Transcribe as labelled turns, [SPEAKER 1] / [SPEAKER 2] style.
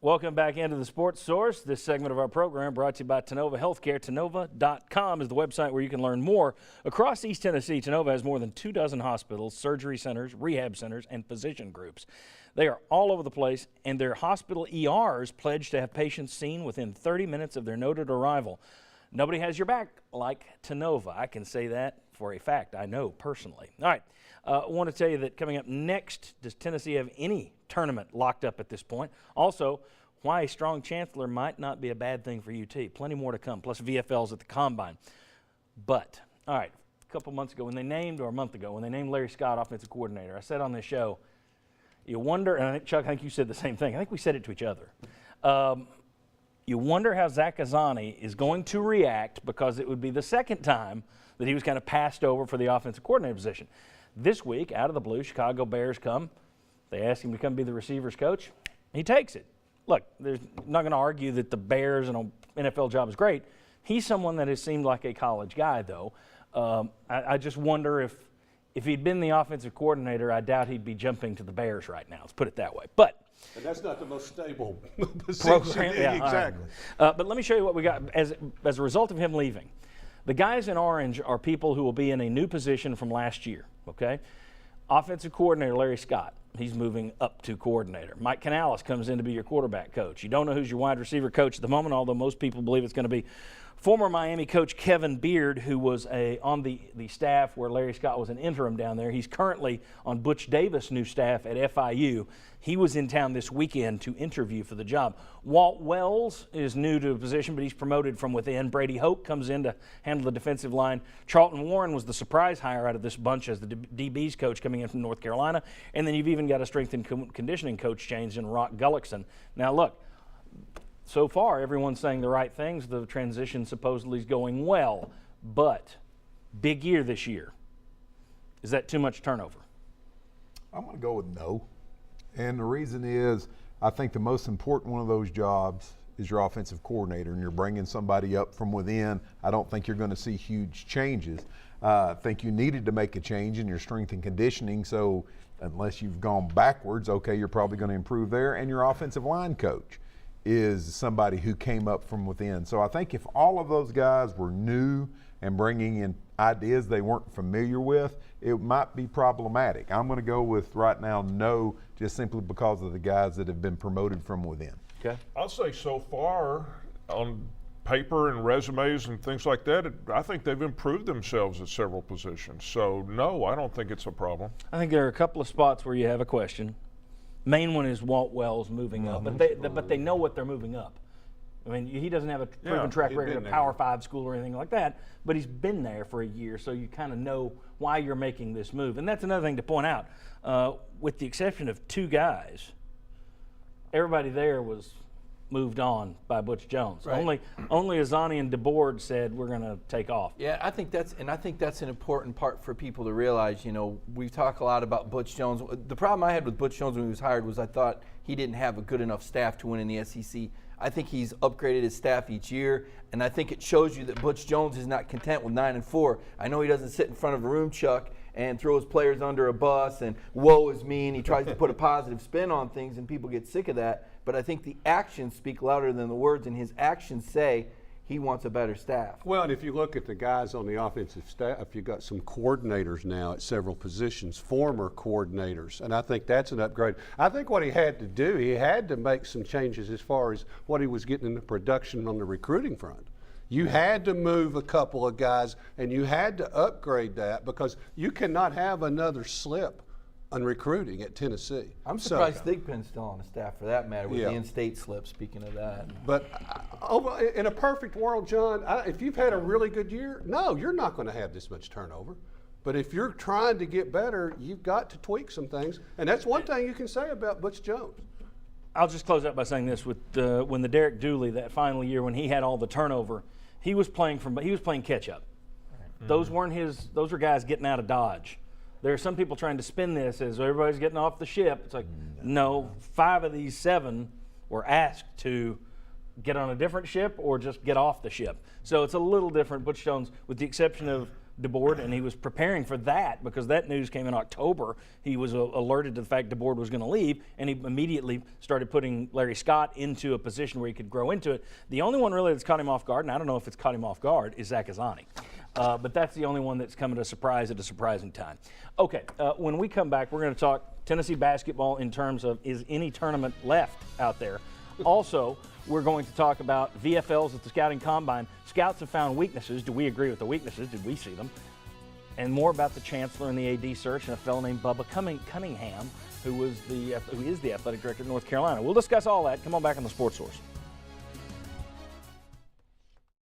[SPEAKER 1] Welcome back into the Sports Source. This segment of our program brought to you by Tennova Healthcare. Tennova.com is the website where you can learn more. Across East Tennessee, Tennova has more than 24 hospitals, surgery centers, rehab centers, and physician groups. They are all over the place, and their hospital ERs pledge to have patients seen within 30 minutes of their noted arrival. Nobody has your back like Tennova. I can say that for a fact. I know personally. All right. I want to tell you that coming up next, does Tennessee have any tournament locked up at this point? Also, why a strong chancellor might not be a bad thing for UT. Plenty more to come, plus VFLs at the Combine. But, all right, a couple months ago, or a month ago, when they named Larry Scott offensive coordinator, I said on this show, you wonder, and I think, Chuck, I think you said the same thing. I think we said it to each other. You wonder how Zach Azzanni is going to react, because it would be the second time that he was kind of passed over for the offensive coordinator position. This week, out of the blue, Chicago Bears come. They ask him to come be the receivers coach. He takes it. Look, there's not going to argue that the Bears and an NFL job is great. He's someone that has seemed like a college guy, though. I just wonder if he'd been the offensive coordinator, I doubt he'd be jumping to the Bears right now. Let's put it that way. But
[SPEAKER 2] and that's not the most stable position.
[SPEAKER 1] Program, yeah,
[SPEAKER 2] exactly.
[SPEAKER 1] Right. But let me show you what we got as a result of him leaving. The guys in orange are people who will be in a new position from last year, okay? Offensive coordinator Larry Scott, he's moving up to coordinator. Mike Canales comes in to be your quarterback coach. You don't know who's your wide receiver coach at the moment, although most people believe it's going to be former Miami coach Kevin Beard, who was on the staff where Larry Scott was an interim down there. He's currently on Butch Davis' new staff at FIU. He was in town this weekend to interview for the job. Walt Wells is new to the position, but he's promoted from within. Brady Hoke comes in to handle the defensive line. Charlton Warren was the surprise hire out of this bunch as the DB's coach coming in from North Carolina. And then you've even got a strength and conditioning coach change in Rock Gullickson. Now, look, so far everyone's saying the right things. The transition supposedly is going well. But big year this year. Is that too much turnover?
[SPEAKER 3] I'm going to go with no. And the reason is, I think the most important one of those jobs is your offensive coordinator, and you're bringing somebody up from within. I don't think you're going to see huge changes. I think you needed to make a change in your strength and conditioning, so unless you've gone backwards, okay, you're probably going to improve there. And your offensive line coach is somebody who came up from within. So I think if all of those guys were new and bringing in ideas they weren't familiar with, it might be problematic. I'm going to go with right now no, just simply because of the guys that have been promoted from within.
[SPEAKER 1] Okay.
[SPEAKER 2] I'll say so far on paper and resumes and things like that, I think they've improved themselves at several positions. So no, I don't think it's a problem.
[SPEAKER 1] I think there are a couple of spots where you have a question. Main one is Walt Wells moving up, but they know what they're moving up. I mean, he doesn't have a proven track record of Power 5 school or anything like that, but he's been there for a year, so you kind of know why you're making this move. And that's another thing to point out. With the exception of two guys, everybody there was moved on by Butch Jones. Right. Only Azzanni and DeBoard said we're going to take off.
[SPEAKER 4] Yeah, I think that's an important part for people to realize. You know, we talk a lot about Butch Jones. The problem I had with Butch Jones when he was hired was I thought he didn't have a good enough staff to win in the SEC. I think he's upgraded his staff each year, and I think it shows you that Butch Jones is not content with 9-4. I know he doesn't sit in front of a room, Chuck, and throw his players under a bus and woe is me, and he tries to put a positive spin on things, and people get sick of that. But I think the actions speak louder than the words, and his actions say he wants a better staff.
[SPEAKER 2] Well, and if you look at the guys on the offensive staff, you've got some coordinators now at several positions, former coordinators, and I think that's an upgrade. I think what he had to do, he had to make some changes as far as what he was getting in the production on the recruiting front. You had to move a couple of guys, and you had to upgrade that because you cannot have another slip on recruiting at Tennessee.
[SPEAKER 4] I'm surprised Thigpen's still on the staff for that matter with the in-state slip, speaking of that.
[SPEAKER 2] But in a perfect world, John, if you've had a really good year, no, you're not going to have this much turnover. But if you're trying to get better, you've got to tweak some things. And that's one thing you can say about Butch Jones.
[SPEAKER 1] I'll just close out by saying this: when the Derek Dooley, that final year when he had all the turnover, he was playing catch up. Right. Those were guys getting out of Dodge. There are some people trying to spin this as everybody's getting off the ship. It's like, no, 5 of these 7 were asked to get on a different ship or just get off the ship. So it's a little different. Butch Jones, with the exception of DeBoard, and he was preparing for that because that news came in October. He was alerted to the fact DeBoard was going to leave, and he immediately started putting Larry Scott into a position where he could grow into it. The only one really that's caught him off guard, and I don't know if it's caught him off guard, is Zach Azzanni. But that's the only one that's come at a surprise at a surprising time. Okay, when we come back, we're going to talk Tennessee basketball in terms of is any tournament left out there. Also, we're going to talk about VFLs at the Scouting Combine. Scouts have found weaknesses. Do we agree with the weaknesses? Did we see them? And more about the chancellor and the AD search and a fellow named Bubba Cunningham, who is the athletic director of North Carolina. We'll discuss all that. Come on back on the Sports Source.